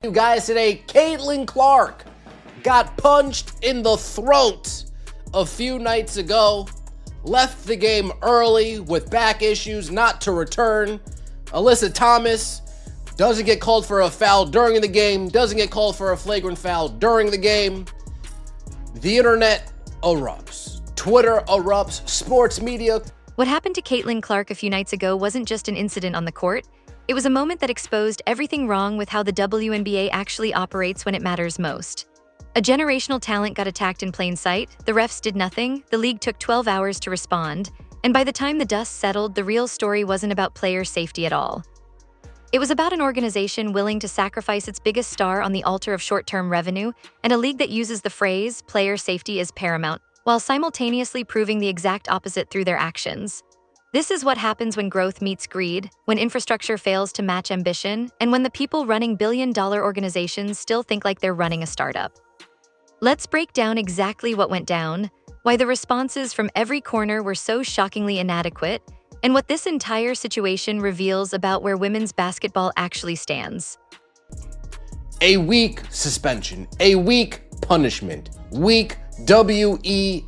You guys today, Caitlin Clark got punched in the throat a few nights ago, left the game early with back issues, not to return. Alyssa Thomas doesn't get called for a foul during the game, doesn't get called for a flagrant foul during the game. The internet erupts. Twitter erupts. Sports media. What happened to Caitlin Clark a few nights ago wasn't just an incident on the court. It was a moment that exposed everything wrong with how the WNBA actually operates when it matters most. A generational talent got attacked in plain sight, the refs did nothing, the league took 12 hours to respond, and by the time the dust settled, the real story wasn't about player safety at all. It was about an organization willing to sacrifice its biggest star on the altar of short-term revenue, and a league that uses the phrase, player safety is paramount, while simultaneously proving the exact opposite through their actions. This is what happens when growth meets greed, when infrastructure fails to match ambition, and when the people running billion-dollar organizations still think like they're running a startup. Let's break down exactly what went down, why the responses from every corner were so shockingly inadequate, and what this entire situation reveals about where women's basketball actually stands. A week suspension, a week punishment, week W-E-A-K.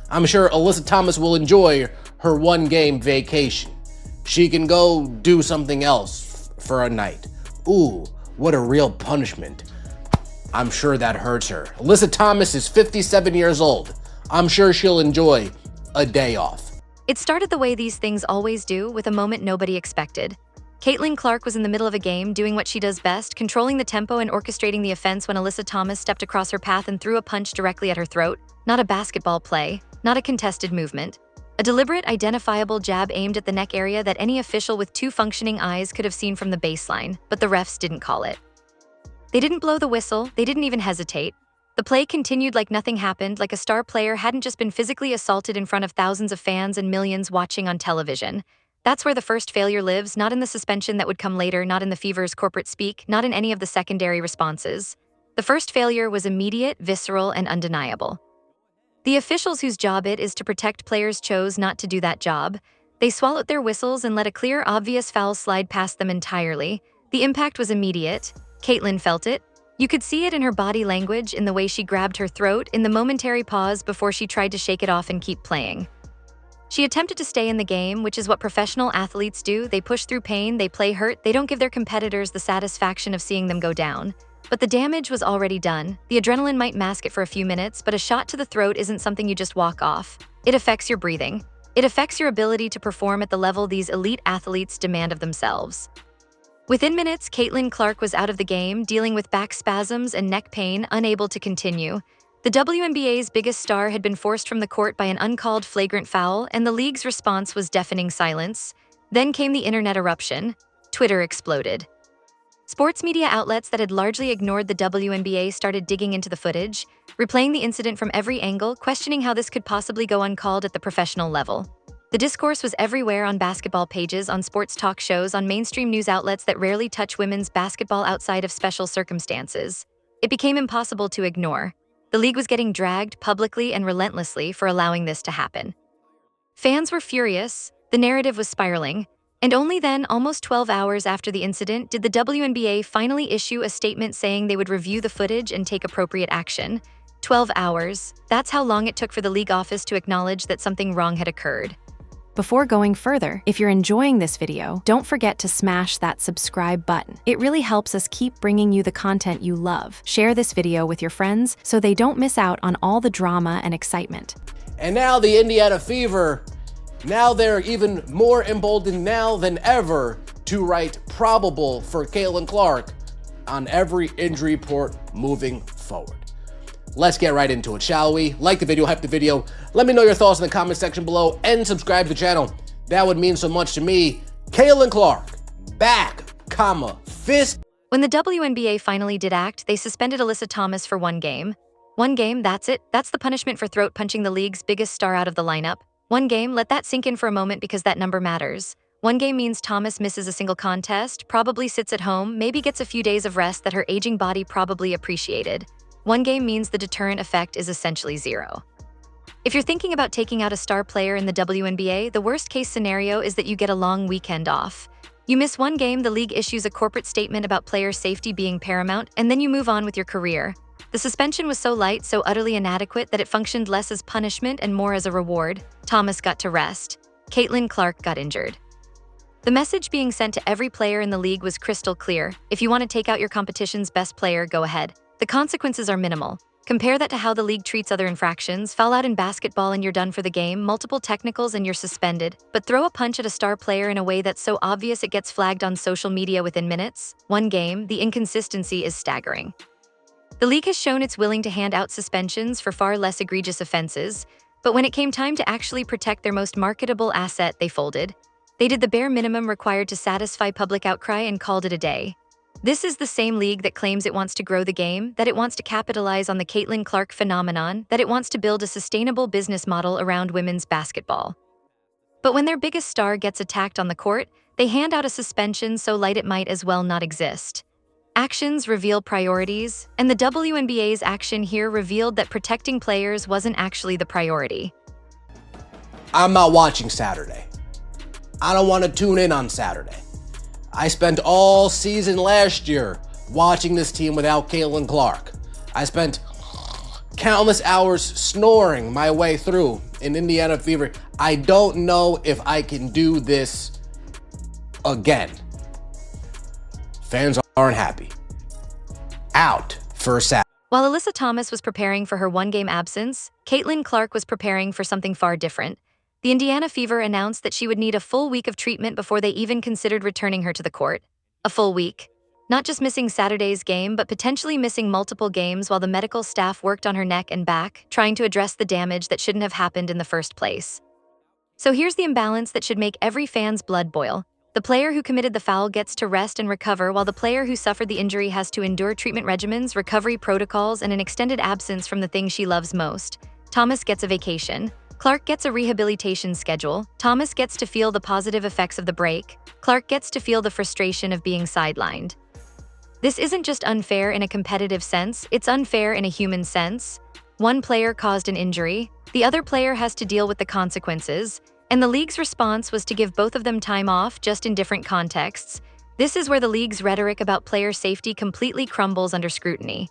I'm sure Alyssa Thomas will enjoy her one-game vacation. She can go do something else for a night. Ooh, what a real punishment. I'm sure that hurts her. Alyssa Thomas is 57 years old. I'm sure she'll enjoy a day off. It started the way these things always do, with a moment nobody expected. Caitlin Clark was in the middle of a game doing what she does best, controlling the tempo and orchestrating the offense when Alyssa Thomas stepped across her path and threw a punch directly at her throat. Not a basketball play, not a contested movement. A deliberate, identifiable jab aimed at the neck area that any official with two functioning eyes could have seen from the baseline, but the refs didn't call it. They didn't blow the whistle, they didn't even hesitate. The play continued like nothing happened, like a star player hadn't just been physically assaulted in front of thousands of fans and millions watching on television. That's where the first failure lives, not in the suspension that would come later, not in the Fever's corporate speak, not in any of the secondary responses. The first failure was immediate, visceral, and undeniable. The officials whose job it is to protect players chose not to do that job. They swallowed their whistles and let a clear, obvious foul slide past them entirely. The impact was immediate. Caitlin felt it. You could see it in her body language, in the way she grabbed her throat, in the momentary pause before she tried to shake it off and keep playing. She attempted to stay in the game, which is what professional athletes do. They push through pain, they play hurt, they don't give their competitors the satisfaction of seeing them go down. But the damage was already done. The adrenaline might mask it for a few minutes, but a shot to the throat isn't something you just walk off. It affects your breathing. It affects your ability to perform at the level these elite athletes demand of themselves. Within minutes, Caitlin Clark was out of the game, dealing with back spasms and neck pain, unable to continue. The WNBA's biggest star had been forced from the court by an uncalled flagrant foul, and the league's response was deafening silence. Then came the internet eruption. Twitter exploded. Sports media outlets that had largely ignored the WNBA started digging into the footage, replaying the incident from every angle, questioning how this could possibly go uncalled at the professional level. The discourse was everywhere, on basketball pages, on sports talk shows, on mainstream news outlets that rarely touch women's basketball outside of special circumstances. It became impossible to ignore. The league was getting dragged publicly and relentlessly for allowing this to happen. Fans were furious, the narrative was spiraling, and only then, almost 12 hours after the incident, did the WNBA finally issue a statement saying they would review the footage and take appropriate action. 12 hours, that's how long it took for the league office to acknowledge that something wrong had occurred. Before going further, if you're enjoying this video, don't forget to smash that subscribe button. It really helps us keep bringing you the content you love. Share this video with your friends so they don't miss out on all the drama and excitement. And now the Indiana Fever, now they're even more emboldened now than ever to write probable for Caitlin Clark on every injury report moving forward. Let's get right into it, shall we? Like the video, hype the video. Let me know your thoughts in the comment section below and subscribe to the channel. That would mean so much to me. Caitlin Clark, back, fist. When the WNBA finally did act, they suspended Alyssa Thomas for one game. One game, that's it. That's the punishment for throat punching the league's biggest star out of the lineup. One game, let that sink in for a moment because that number matters. One game means Thomas misses a single contest, probably sits at home, maybe gets a few days of rest that her aging body probably appreciated. One game means the deterrent effect is essentially zero. If you're thinking about taking out a star player in the WNBA, the worst-case scenario is that you get a long weekend off. You miss one game, the league issues a corporate statement about player safety being paramount, and then you move on with your career. The suspension was so light, so utterly inadequate that it functioned less as punishment and more as a reward. Thomas got to rest. Caitlin Clark got injured. The message being sent to every player in the league was crystal clear. If you want to take out your competition's best player, go ahead. The consequences are minimal. Compare that to how the league treats other infractions. Foul out in basketball and you're done for the game, multiple technicals and you're suspended. But throw a punch at a star player in a way that's so obvious it gets flagged on social media within minutes. One game, the inconsistency is staggering. The league has shown it's willing to hand out suspensions for far less egregious offenses, but when it came time to actually protect their most marketable asset, they folded. They did the bare minimum required to satisfy public outcry and called it a day. This is the same league that claims it wants to grow the game, that it wants to capitalize on the Caitlin Clark phenomenon, that it wants to build a sustainable business model around women's basketball. But when their biggest star gets attacked on the court, they hand out a suspension so light it might as well not exist. Actions reveal priorities, and the WNBA's action here revealed that protecting players wasn't actually the priority. I'm not watching Saturday. I don't want to tune in on Saturday. I spent all season last year watching this team without Caitlin Clark. I spent countless hours snoring my way through in Indiana Fever. I don't know if I can do this again. Fans aren't happy. Out for Saturday. While Alyssa Thomas was preparing for her one-game absence, Caitlin Clark was preparing for something far different. The Indiana Fever announced that she would need a full week of treatment before they even considered returning her to the court. A full week. Not just missing Saturday's game, but potentially missing multiple games while the medical staff worked on her neck and back, trying to address the damage that shouldn't have happened in the first place. So here's the imbalance that should make every fan's blood boil. The player who committed the foul gets to rest and recover, while the player who suffered the injury has to endure treatment regimens, recovery protocols, and an extended absence from the thing she loves most. Thomas gets a vacation. Clark gets a rehabilitation schedule. Thomas gets to feel the positive effects of the break. Clark gets to feel the frustration of being sidelined. This isn't just unfair in a competitive sense, it's unfair in a human sense. One player caused an injury, the other player has to deal with the consequences, and the league's response was to give both of them time off, just in different contexts. This is where the league's rhetoric about player safety completely crumbles under scrutiny.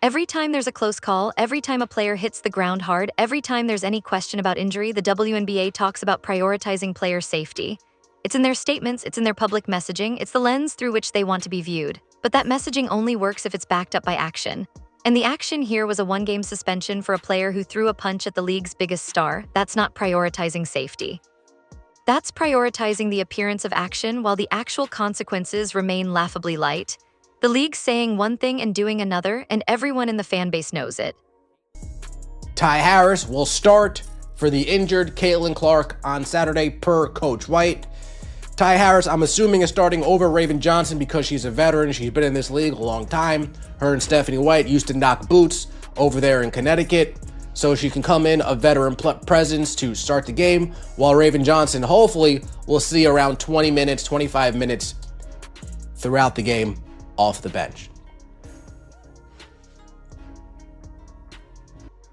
Every time there's a close call, every time a player hits the ground hard, every time there's any question about injury, the WNBA talks about prioritizing player safety. It's in their statements, it's in their public messaging, it's the lens through which they want to be viewed. But that messaging only works if it's backed up by action. And the action here was a one-game suspension for a player who threw a punch at the league's biggest star. That's not prioritizing safety. That's prioritizing the appearance of action while the actual consequences remain laughably light. The league's saying one thing and doing another, and everyone in the fan base knows it. Ty Harris will start for the injured Caitlin Clark on Saturday per Coach White. Ty Harris, I'm assuming, is starting over Raven Johnson because she's a veteran. She's been in this league a long time. Her and Stephanie White used to knock boots over there in Connecticut, so she can come in a veteran presence to start the game, while Raven Johnson hopefully will see around 20 minutes, 25 minutes throughout the game off the bench.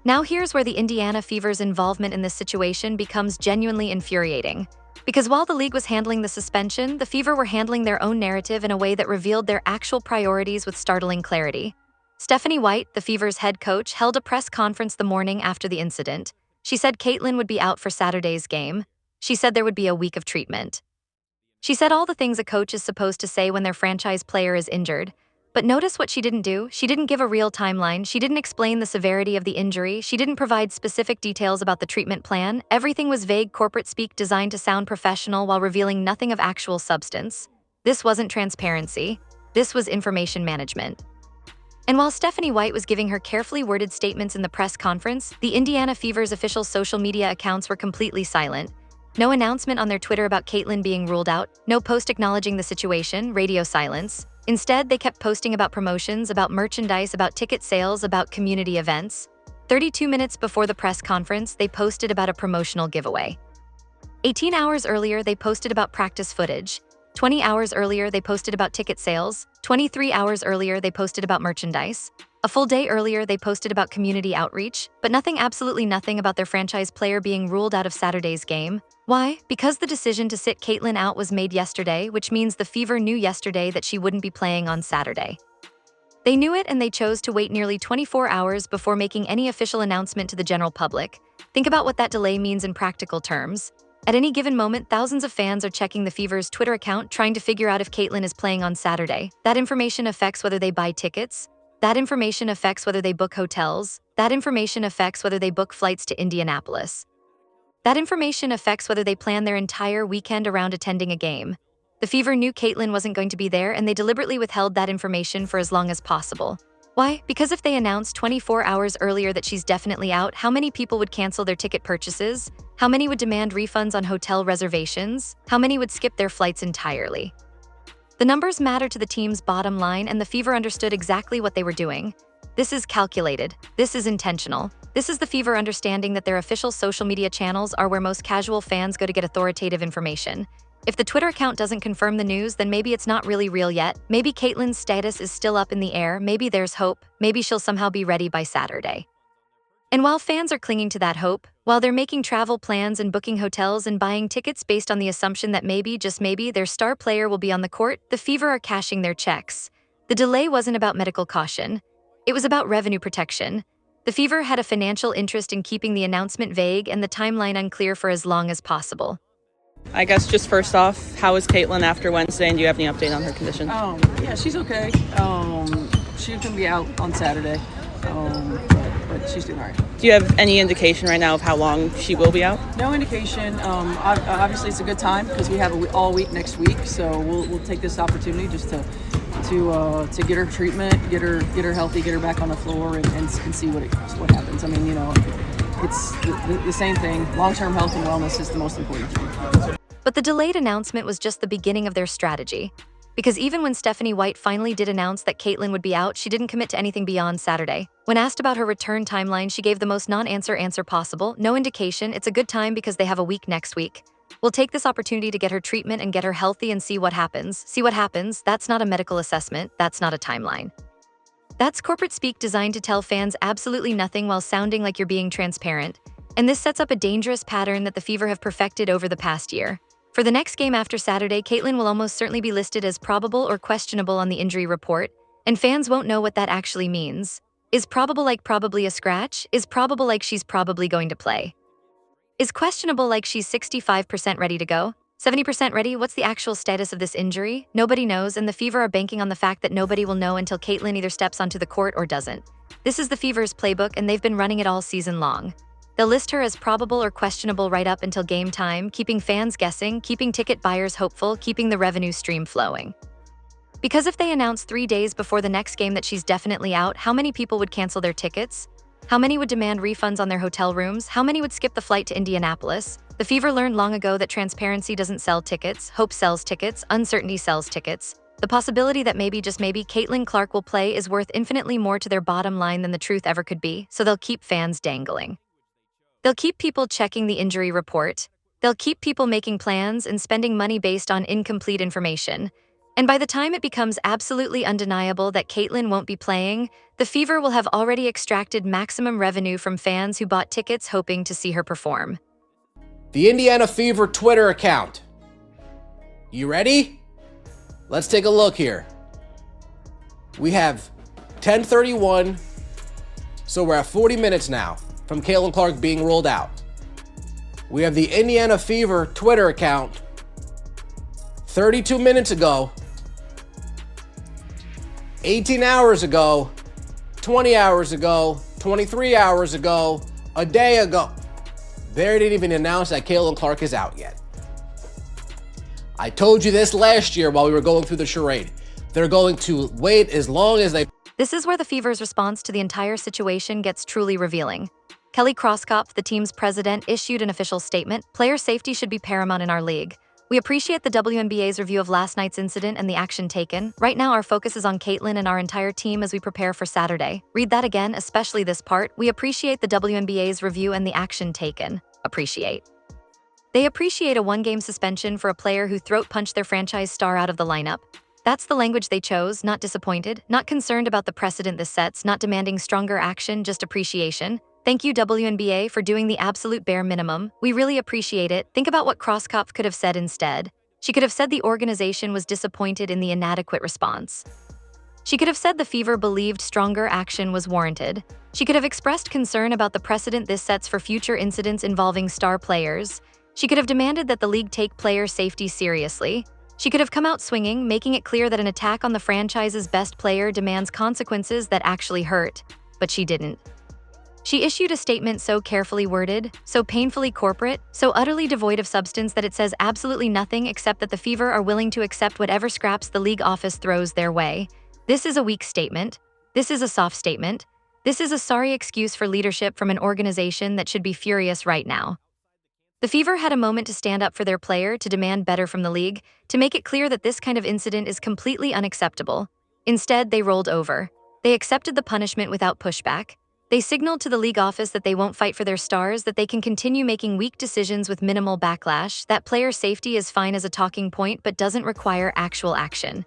Now here's where the Indiana Fever's involvement in this situation becomes genuinely infuriating. Because while the league was handling the suspension, the Fever were handling their own narrative in a way that revealed their actual priorities with startling clarity. Stephanie White, the Fever's head coach, held a press conference the morning after the incident. She said Caitlin would be out for Saturday's game. She said there would be a week of treatment. She said all the things a coach is supposed to say when their franchise player is injured. But notice what she didn't do. She didn't give a real timeline. She didn't explain the severity of the injury. She didn't provide specific details about the treatment plan. Everything was vague corporate speak designed to sound professional while revealing nothing of actual substance. This wasn't transparency. This was information management. And while Stephanie White was giving her carefully worded statements in the press conference, the Indiana Fever's official social media accounts were completely silent. No announcement on their Twitter about Caitlin being ruled out, no post acknowledging the situation, radio silence. Instead, they kept posting about promotions, about merchandise, about ticket sales, about community events. 32 minutes before the press conference, they posted about a promotional giveaway. 18 hours earlier, they posted about practice footage. 20 hours earlier, they posted about ticket sales. 23 hours earlier, they posted about merchandise. A full day earlier, they posted about community outreach, but nothing, absolutely nothing about their franchise player being ruled out of Saturday's game. Why? Because the decision to sit Caitlyn out was made yesterday, which means the Fever knew yesterday that she wouldn't be playing on Saturday. They knew it, and they chose to wait nearly 24 hours before making any official announcement to the general public. Think about what that delay means in practical terms. At any given moment, thousands of fans are checking the Fever's Twitter account trying to figure out if Caitlyn is playing on Saturday. That information affects whether they buy tickets. That information affects whether they book hotels. That information affects whether they book flights to Indianapolis. That information affects whether they plan their entire weekend around attending a game. The Fever knew Caitlyn wasn't going to be there, and they deliberately withheld that information for as long as possible. Why? Because if they announced 24 hours earlier that she's definitely out, how many people would cancel their ticket purchases? How many would demand refunds on hotel reservations? How many would skip their flights entirely? The numbers matter to the team's bottom line, and the Fever understood exactly what they were doing. This is calculated. This is intentional. This is the Fever understanding that their official social media channels are where most casual fans go to get authoritative information. If the Twitter account doesn't confirm the news, then maybe it's not really real yet. Maybe Caitlyn's status is still up in the air. Maybe there's hope. Maybe she'll somehow be ready by Saturday. And while fans are clinging to that hope, while they're making travel plans and booking hotels and buying tickets based on the assumption that maybe, just maybe, their star player will be on the court, the Fever are cashing their checks. The delay wasn't about medical caution. It was about revenue protection. The Fever had a financial interest in keeping the announcement vague and the timeline unclear for as long as possible. I guess just first off, how is Caitlyn after Wednesday, and do you have any update on her condition? Yeah, she's okay. She can be out on Saturday, but she's doing all right. Do you have any indication right now of how long she will be out? No indication. Obviously, it's a good time because we have all week next week, so we'll take this opportunity just to get her treatment, get her healthy, get her back on the floor, and see what happens. I mean, you know, it's the same thing. Long-term health and wellness is the most important thing. But the delayed announcement was just the beginning of their strategy. Because even when Stephanie White finally did announce that Caitlyn would be out, she didn't commit to anything beyond Saturday. When asked about her return timeline, she gave the most non-answer answer possible. No indication. It's a good time because they have a week next week. We'll take this opportunity to get her treatment and get her healthy and see what happens. See what happens. That's not a medical assessment. That's not a timeline. That's corporate speak designed to tell fans absolutely nothing while sounding like you're being transparent. And this sets up a dangerous pattern that the Fever have perfected over the past year. For the next game after Saturday, Caitlyn will almost certainly be listed as probable or questionable on the injury report, and fans won't know what that actually means. Is probable like probably a scratch? Is probable like she's probably going to play? Is questionable like she's 65% ready to go? 70% ready? What's the actual status of this injury? Nobody knows, and the Fever are banking on the fact that nobody will know until Caitlyn either steps onto the court or doesn't. This is the Fever's playbook, and they've been running it all season long. They'll list her as probable or questionable right up until game time, keeping fans guessing, keeping ticket buyers hopeful, keeping the revenue stream flowing. Because if they announce 3 days before the next game that she's definitely out, how many people would cancel their tickets? How many would demand refunds on their hotel rooms? How many would skip the flight to Indianapolis? The Fever learned long ago that transparency doesn't sell tickets, hope sells tickets, uncertainty sells tickets. The possibility that maybe, just maybe, Caitlyn Clark will play is worth infinitely more to their bottom line than the truth ever could be, so they'll keep fans dangling. They'll keep people checking the injury report. They'll keep people making plans and spending money based on incomplete information. And by the time it becomes absolutely undeniable that Caitlyn won't be playing, the Fever will have already extracted maximum revenue from fans who bought tickets hoping to see her perform. The Indiana Fever Twitter account. You ready? Let's take a look here. We have 10:31, so we're at 40 minutes now from Caitlyn Clark being ruled out. We have the Indiana Fever Twitter account 32 minutes ago, 18 hours ago, 20 hours ago, 23 hours ago, a day ago. They didn't even announce that Caitlyn Clark is out yet. I told you this last year while we were going through the charade. They're going to wait as long as they... This is where the Fever's response to the entire situation gets truly revealing. Kelly Crosskopf, the team's president, issued an official statement. Player safety should be paramount in our league. We appreciate the WNBA's review of last night's incident and the action taken. Right now, our focus is on Caitlyn and our entire team as we prepare for Saturday. Read that again, especially this part. We appreciate the WNBA's review and the action taken. Appreciate. They appreciate a one-game suspension for a player who throat-punched their franchise star out of the lineup. That's the language they chose, not disappointed, not concerned about the precedent this sets, not demanding stronger action, just appreciation. Thank you, WNBA, for doing the absolute bare minimum. We really appreciate it. Think about what Crosskopf could have said instead. She could have said the organization was disappointed in the inadequate response. She could have said the Fever believed stronger action was warranted. She could have expressed concern about the precedent this sets for future incidents involving star players. She could have demanded that the league take player safety seriously. She could have come out swinging, making it clear that an attack on the franchise's best player demands consequences that actually hurt. But she didn't. She issued a statement so carefully worded, so painfully corporate, so utterly devoid of substance that it says absolutely nothing except that the Fever are willing to accept whatever scraps the league office throws their way. This is a weak statement. This is a soft statement. This is a sorry excuse for leadership from an organization that should be furious right now. The Fever had a moment to stand up for their player, to demand better from the league, to make it clear that this kind of incident is completely unacceptable. Instead, they rolled over. They accepted the punishment without pushback. They signaled to the league office that they won't fight for their stars, that they can continue making weak decisions with minimal backlash, that player safety is fine as a talking point but doesn't require actual action.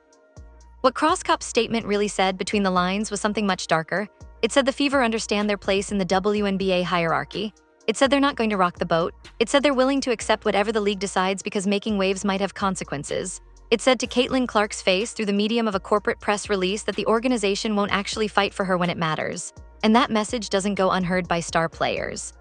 What Crosskopf's statement really said between the lines was something much darker. It said the Fever understand their place in the WNBA hierarchy. It said they're not going to rock the boat. It said they're willing to accept whatever the league decides because making waves might have consequences. It said to Caitlin Clark's face through the medium of a corporate press release that the organization won't actually fight for her when it matters. And that message doesn't go unheard by star players.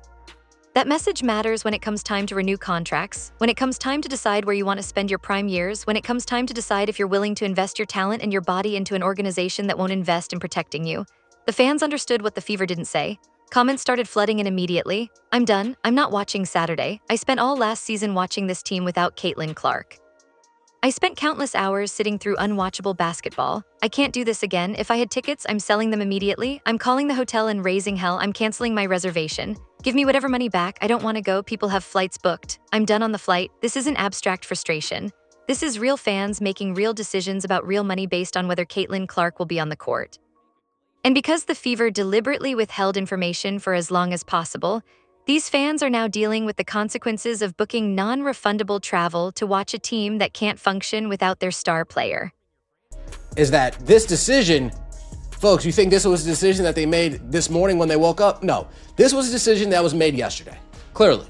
That message matters when it comes time to renew contracts, when it comes time to decide where you want to spend your prime years, when it comes time to decide if you're willing to invest your talent and your body into an organization that won't invest in protecting you. The fans understood what the Fever didn't say. Comments started flooding in immediately. I'm done. I'm not watching Saturday. I spent all last season watching this team without Caitlin Clark. I spent countless hours sitting through unwatchable basketball. I can't do this again. If I had tickets, I'm selling them immediately. I'm calling the hotel and raising hell. I'm canceling my reservation. Give me whatever money back. I don't want to go. People have flights booked. I'm done on the flight. This isn't abstract frustration. This is real fans making real decisions about real money based on whether Caitlin Clark will be on the court. And because the Fever deliberately withheld information for as long as possible, these fans are now dealing with the consequences of booking non-refundable travel to watch a team that can't function without their star player. Is that this decision, folks, you think this was a decision that they made this morning when they woke up? No, this was a decision that was made yesterday, clearly.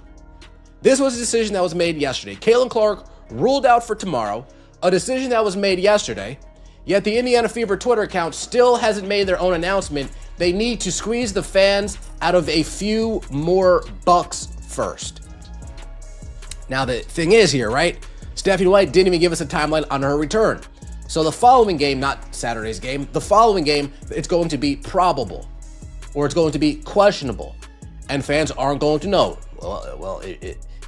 This was a decision that was made yesterday. Caitlin Clark ruled out for tomorrow, a decision that was made yesterday. Yet the Indiana Fever Twitter account still hasn't made their own announcement. They need to squeeze the fans out of a few more bucks first. Now the thing is here, right? Stephanie White didn't even give us a timeline on her return. So the following game, not Saturday's game, the following game, it's going to be probable or it's going to be questionable. And fans aren't going to know. Well,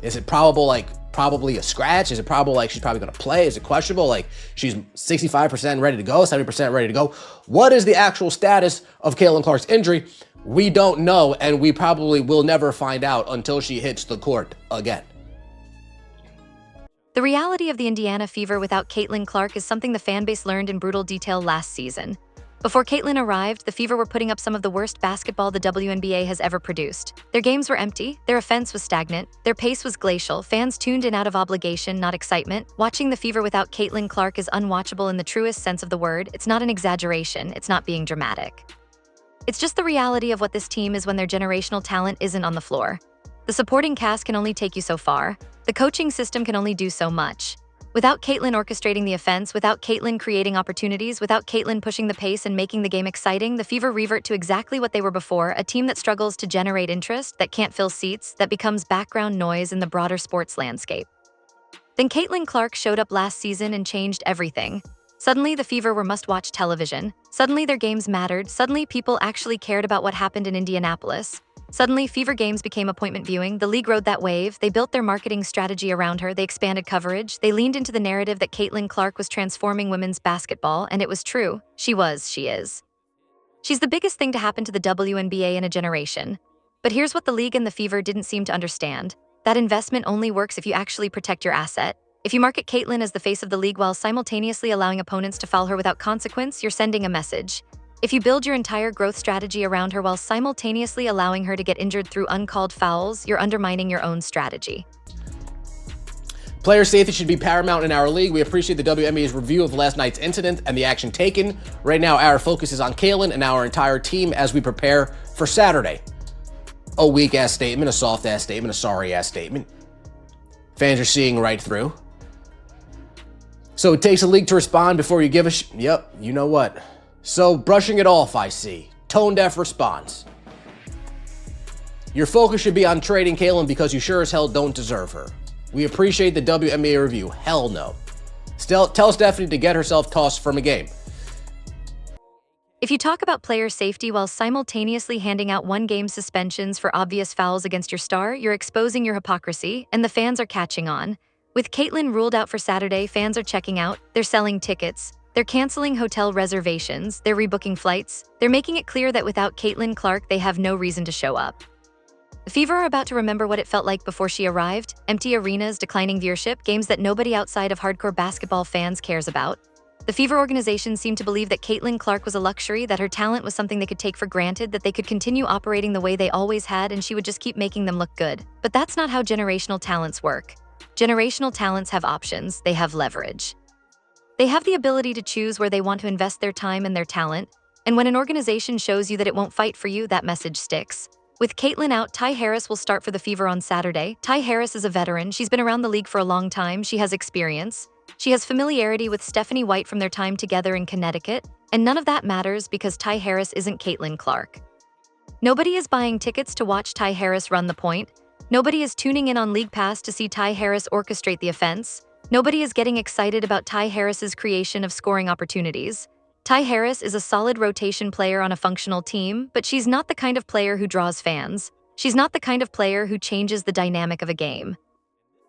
is it probable, like probably a scratch? Is it probable like she's probably going to play? Is it questionable like she's 65% ready to go, 70% ready to go? What is the actual status of Caitlin Clark's injury? We don't know, and we probably will never find out until she hits the court again. The reality of the Indiana Fever without Caitlin Clark is something the fanbase learned in brutal detail last season. Before Caitlin arrived, the Fever were putting up some of the worst basketball the WNBA has ever produced. Their games were empty, their offense was stagnant, their pace was glacial, fans tuned in out of obligation, not excitement. Watching the Fever without Caitlin Clark is unwatchable in the truest sense of the word. It's not an exaggeration, it's not being dramatic. It's just the reality of what this team is when their generational talent isn't on the floor. The supporting cast can only take you so far. The coaching system can only do so much. Without Caitlin orchestrating the offense, without Caitlin creating opportunities, without Caitlin pushing the pace and making the game exciting, the Fever revert to exactly what they were before, a team that struggles to generate interest, that can't fill seats, that becomes background noise in the broader sports landscape. Then Caitlin Clark showed up last season and changed everything. Suddenly, the Fever were must-watch television. Suddenly, their games mattered. Suddenly, people actually cared about what happened in Indianapolis. Suddenly, Fever games became appointment viewing. The league rode that wave. They built their marketing strategy around her. They expanded coverage. They leaned into the narrative that Caitlin Clark was transforming women's basketball, and it was true. She is. She's the biggest thing to happen to the WNBA in a generation. But here's what the league and the Fever didn't seem to understand. That investment only works if you actually protect your asset. If you market Caitlin as the face of the league while simultaneously allowing opponents to foul her without consequence, you're sending a message. If you build your entire growth strategy around her while simultaneously allowing her to get injured through uncalled fouls, you're undermining your own strategy. Player safety should be paramount in our league. We appreciate the WNBA's review of last night's incident and the action taken. Right now, our focus is on Caitlin and our entire team as we prepare for Saturday. A weak-ass statement, a soft-ass statement, a sorry-ass statement. Fans are seeing right through. So it takes a league to respond before you give a Yep, you know what. So brushing it off, I see. Tone-deaf response. Your focus should be on trading Caitlin because you sure as hell don't deserve her. We appreciate the WNBA review. Hell no. Still, tell Stephanie to get herself tossed from a game. If you talk about player safety while simultaneously handing out one-game suspensions for obvious fouls against your star, you're exposing your hypocrisy, and the fans are catching on. With Caitlin ruled out for Saturday, fans are checking out, they're selling tickets, they're canceling hotel reservations, they're rebooking flights, they're making it clear that without Caitlin Clark, they have no reason to show up. The Fever are about to remember what it felt like before she arrived: empty arenas, declining viewership, games that nobody outside of hardcore basketball fans cares about. The Fever organization seemed to believe that Caitlin Clark was a luxury, that her talent was something they could take for granted, that they could continue operating the way they always had and she would just keep making them look good. But that's not how generational talents work. Generational talents have options, they have leverage. They have the ability to choose where they want to invest their time and their talent, and when an organization shows you that it won't fight for you, that message sticks. With Caitlin out, Ty Harris will start for the Fever on Saturday. Ty Harris is a veteran. She's been around the league for a long time. She has experience. She has familiarity with Stephanie White from their time together in Connecticut, and none of that matters because Ty Harris isn't Caitlin Clark. Nobody is buying tickets to watch Ty Harris run the point. Nobody is tuning in on League Pass to see Ty Harris orchestrate the offense. Nobody is getting excited about Ty Harris's creation of scoring opportunities. Ty Harris is a solid rotation player on a functional team, but she's not the kind of player who draws fans. She's not the kind of player who changes the dynamic of a game.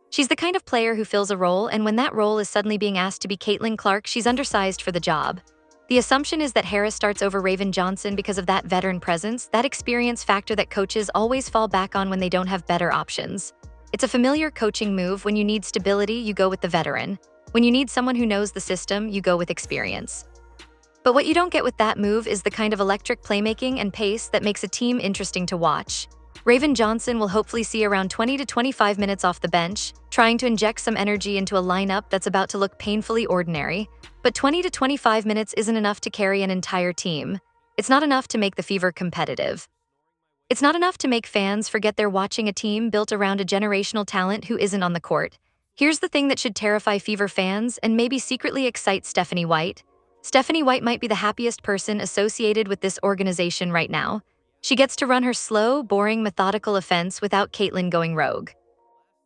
She's the kind of player who fills a role, and when that role is suddenly being asked to be Caitlin Clark, she's undersized for the job. The assumption is that Harris starts over Raven Johnson because of that veteran presence, that experience factor that coaches always fall back on when they don't have better options. It's a familiar coaching move. When you need stability, you go with the veteran. When you need someone who knows the system, you go with experience. But what you don't get with that move is the kind of electric playmaking and pace that makes a team interesting to watch. Raven Johnson will hopefully see around 20 to 25 minutes off the bench, trying to inject some energy into a lineup that's about to look painfully ordinary. But 20 to 25 minutes isn't enough to carry an entire team. It's not enough to make the Fever competitive. It's not enough to make fans forget they're watching a team built around a generational talent who isn't on the court. Here's the thing that should terrify Fever fans and maybe secretly excite Stephanie White. Stephanie White might be the happiest person associated with this organization right now. She gets to run her slow, boring, methodical offense without Caitlin going rogue.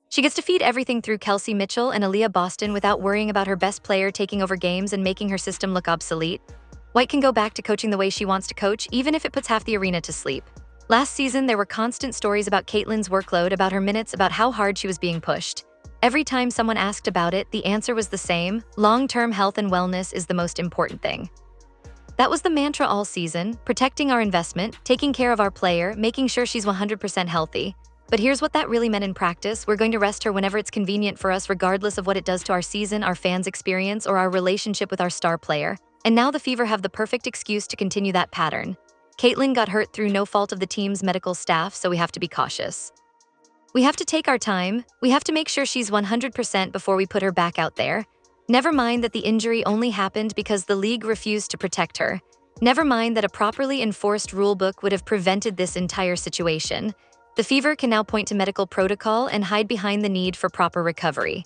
She gets to feed everything through Kelsey Mitchell and Aaliyah Boston without worrying about her best player taking over games and making her system look obsolete. White can go back to coaching the way she wants to coach, even if it puts half the arena to sleep. Last season, there were constant stories about Caitlin's workload, about her minutes, about how hard she was being pushed. Every time someone asked about it, the answer was the same: long-term health and wellness is the most important thing. That was the mantra all season: protecting our investment, taking care of our player, making sure she's 100% healthy. But here's what that really meant in practice: we're going to rest her whenever it's convenient for us, regardless of what it does to our season, our fans' experience, or our relationship with our star player. And now the Fever have the perfect excuse to continue that pattern. Caitlin got hurt through no fault of the team's medical staff, so we have to be cautious. We have to take our time. We have to make sure she's 100% before we put her back out there. Never mind that the injury only happened because the league refused to protect her. Never mind that a properly enforced rulebook would have prevented this entire situation. The Fever can now point to medical protocol and hide behind the need for proper recovery.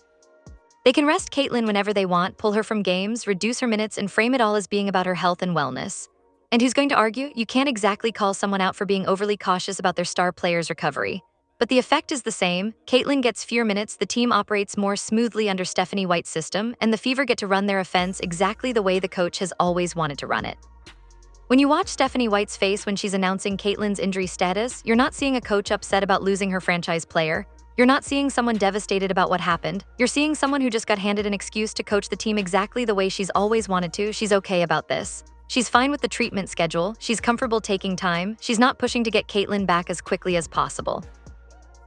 They can rest Caitlin whenever they want, pull her from games, reduce her minutes, and frame it all as being about her health and wellness. And who's going to argue? You can't exactly call someone out for being overly cautious about their star player's recovery. But the effect is the same. Caitlin gets fewer minutes, the team operates more smoothly under Stephanie White's system, and the Fever get to run their offense exactly the way the coach has always wanted to run it. When you watch Stephanie White's face when she's announcing Caitlin's injury status, you're not seeing a coach upset about losing her franchise player. You're not seeing someone devastated about what happened. You're seeing someone who just got handed an excuse to coach the team exactly the way she's always wanted to. She's okay about this. She's fine with the treatment schedule. She's comfortable taking time. She's not pushing to get Caitlin back as quickly as possible.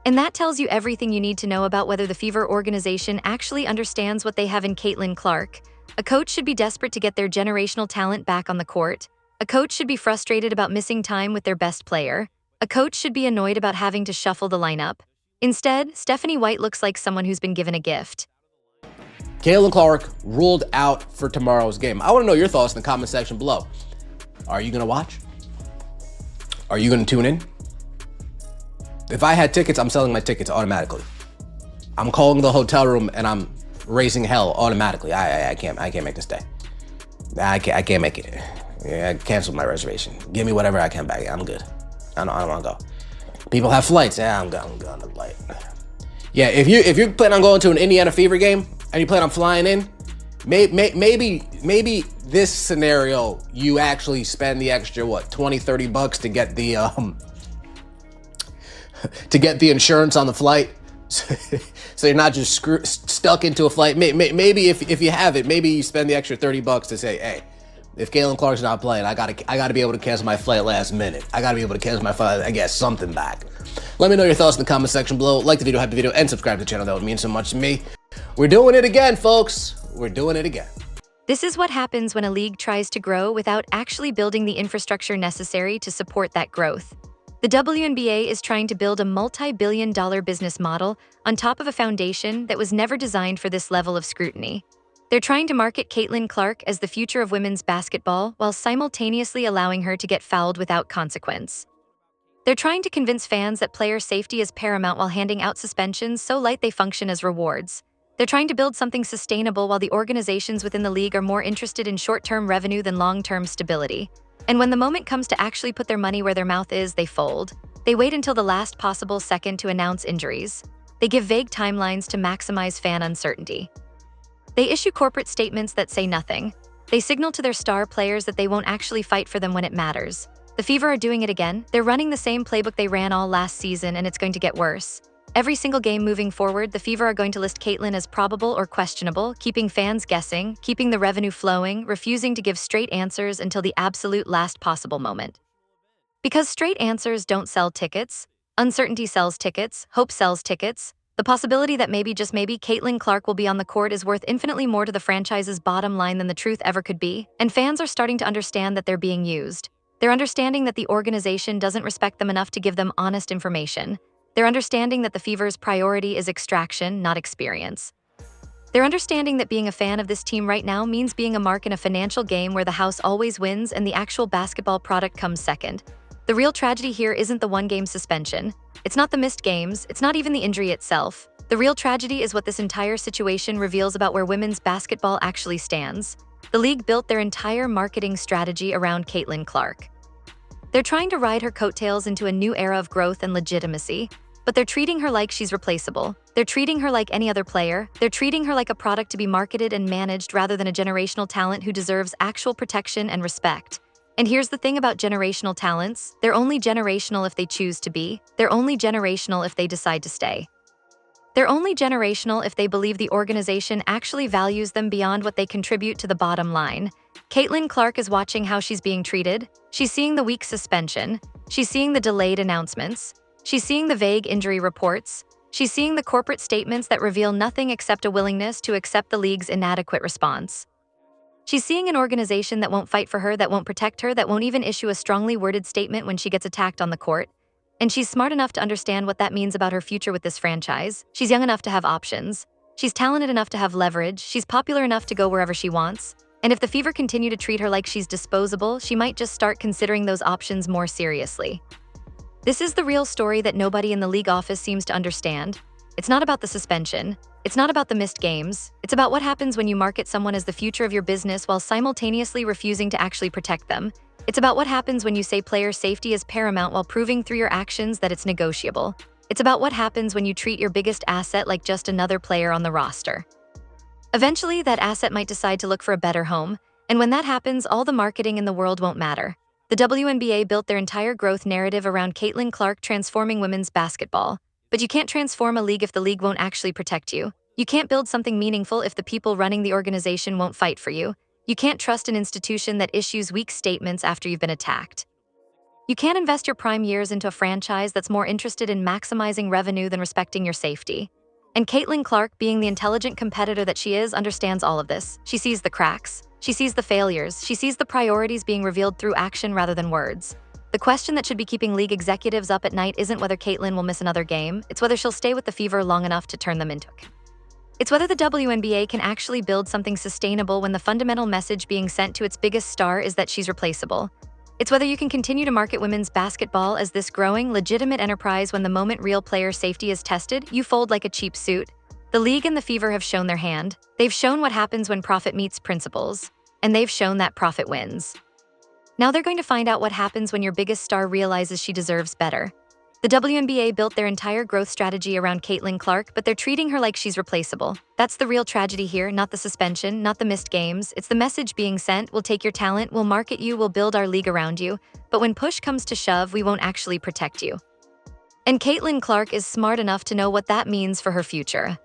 And that tells you everything you need to know about whether the Fever organization actually understands what they have in Caitlin Clark. A coach should be desperate to get their generational talent back on the court. A coach should be frustrated about missing time with their best player. A coach should be annoyed about having to shuffle the lineup. Instead, Stephanie White looks like someone who's been given a gift. Caitlin Clark ruled out for tomorrow's game. I want to know your thoughts in the comment section below. Are you going to watch? Are you going to tune in? If I had tickets, I'm selling my tickets automatically. I'm calling the hotel room and I'm raising hell automatically. I can't make this day. I can't make it. Yeah, I canceled my reservation. Give me whatever I can back. I'm good. I don't want to go. People have flights. Yeah, I'm going on the flight. Yeah, if you plan on going to an Indiana Fever game and you plan on flying in, maybe this scenario you actually spend the extra $20-$30 to get the insurance on the flight. So you're not just stuck into a flight. Maybe if you have it, maybe you spend the extra $30 to say, hey, if Caitlin Clark's not playing, I gotta be able to cancel my flight last minute. I gotta be able to cancel my flight. I get something back. Let me know your thoughts in the comment section below. Like the video, hype the video, and subscribe to the channel. That would mean so much to me. We're doing it again, folks. We're doing it again. This is what happens when a league tries to grow without actually building the infrastructure necessary to support that growth. The WNBA is trying to build a multi-billion-dollar business model on top of a foundation that was never designed for this level of scrutiny. They're trying to market Caitlin Clark as the future of women's basketball while simultaneously allowing her to get fouled without consequence. They're trying to convince fans that player safety is paramount while handing out suspensions so light they function as rewards. They're trying to build something sustainable while the organizations within the league are more interested in short-term revenue than long-term stability. And when the moment comes to actually put their money where their mouth is, they fold. They wait until the last possible second to announce injuries. They give vague timelines to maximize fan uncertainty. They issue corporate statements that say nothing. They signal to their star players that they won't actually fight for them when it matters. The Fever are doing it again. They're running the same playbook they ran all last season, and it's going to get worse. Every single game moving forward, the Fever are going to list Caitlin as probable or questionable, keeping fans guessing, keeping the revenue flowing, refusing to give straight answers until the absolute last possible moment. Because straight answers don't sell tickets, uncertainty sells tickets, hope sells tickets. The possibility that maybe, just maybe, Caitlin Clark will be on the court is worth infinitely more to the franchise's bottom line than the truth ever could be, and fans are starting to understand that they're being used. They're understanding that the organization doesn't respect them enough to give them honest information. They're understanding that the Fever's priority is extraction, not experience. They're understanding that being a fan of this team right now means being a mark in a financial game where the house always wins and the actual basketball product comes second. The real tragedy here isn't the one-game suspension. It's not the missed games. It's not even the injury itself. The real tragedy is what this entire situation reveals about where women's basketball actually stands. The league built their entire marketing strategy around Caitlin Clark. They're trying to ride her coattails into a new era of growth and legitimacy, but they're treating her like she's replaceable. They're treating her like any other player. They're treating her like a product to be marketed and managed rather than a generational talent who deserves actual protection and respect. And here's the thing about generational talents. They're only generational if they choose to be. They're only generational if they decide to stay. They're only generational if they believe the organization actually values them beyond what they contribute to the bottom line. Caitlin Clark is watching how she's being treated. She's seeing the weak suspension. She's seeing the delayed announcements. She's seeing the vague injury reports. She's seeing the corporate statements that reveal nothing except a willingness to accept the league's inadequate response. She's seeing an organization that won't fight for her, that won't protect her, that won't even issue a strongly worded statement when she gets attacked on the court. And she's smart enough to understand what that means about her future with this franchise. She's young enough to have options. She's talented enough to have leverage. She's popular enough to go wherever she wants. And if the Fever continue to treat her like she's disposable, she might just start considering those options more seriously. This is the real story that nobody in the league office seems to understand. It's not about the suspension. It's not about the missed games. It's about what happens when you market someone as the future of your business while simultaneously refusing to actually protect them. It's about what happens when you say player safety is paramount while proving through your actions that it's negotiable. It's about what happens when you treat your biggest asset like just another player on the roster. Eventually, that asset might decide to look for a better home, and when that happens, all the marketing in the world won't matter. The WNBA built their entire growth narrative around Caitlin Clark transforming women's basketball. But you can't transform a league if the league won't actually protect you. You can't build something meaningful if the people running the organization won't fight for you. You can't trust an institution that issues weak statements after you've been attacked. You can't invest your prime years into a franchise that's more interested in maximizing revenue than respecting your safety. And Caitlin Clark, being the intelligent competitor that she is, understands all of this. She sees the cracks. She sees the failures. She sees the priorities being revealed through action rather than words. The question that should be keeping league executives up at night isn't whether Caitlin will miss another game. It's whether she'll stay with the Fever long enough to turn them into it. It's whether the WNBA can actually build something sustainable when the fundamental message being sent to its biggest star is that she's replaceable. It's whether you can continue to market women's basketball as this growing, legitimate enterprise when the moment real player safety is tested, you fold like a cheap suit. The League and the Fever have shown their hand. They've shown what happens when profit meets principles. And they've shown that profit wins. Now they're going to find out what happens when your biggest star realizes she deserves better. The WNBA built their entire growth strategy around Caitlin Clark, but they're treating her like she's replaceable. That's the real tragedy here, not the suspension, not the missed games. It's the message being sent: we'll take your talent, we'll market you, we'll build our league around you. But when push comes to shove, we won't actually protect you. And Caitlin Clark is smart enough to know what that means for her future.